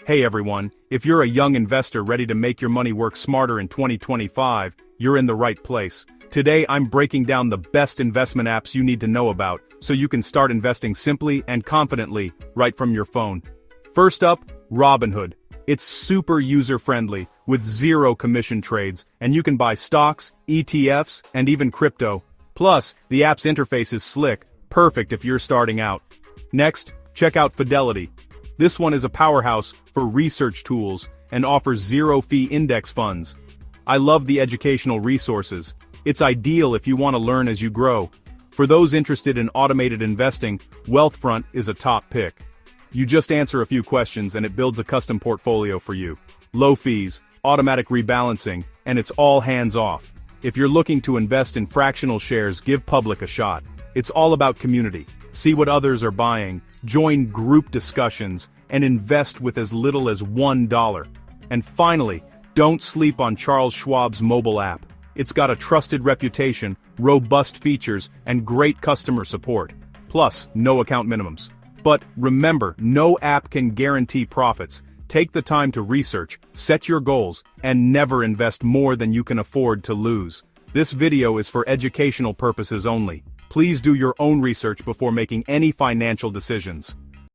Hey everyone, if you're a young investor ready to make your money work smarter in 2025, you're in the right place. Today I'm breaking down the best investment apps you need to know about, so you can start investing simply and confidently, right from your phone. First up, Robinhood. It's super user-friendly, with zero commission trades, and you can buy stocks, ETFs, and even crypto. Plus, the app's interface is slick, perfect if you're starting out. Next, check out Fidelity. This one is a powerhouse for research tools and offers zero-fee index funds. I love the educational resources. It's ideal if you want to learn as you grow. For those interested in automated investing, Wealthfront is a top pick. You just answer a few questions and it builds a custom portfolio for you. Low fees, automatic rebalancing, and it's all hands-off. If you're looking to invest in fractional shares, give Public a shot. It's all about community. See what others are buying, join group discussions, and invest with as little as $1. And finally, don't sleep on Charles Schwab's mobile app. It's got a trusted reputation, robust features, and great customer support. Plus, no account minimums. But remember, no app can guarantee profits. Take the time to research, set your goals, and never invest more than you can afford to lose. This video is for educational purposes only. Please do your own research before making any financial decisions.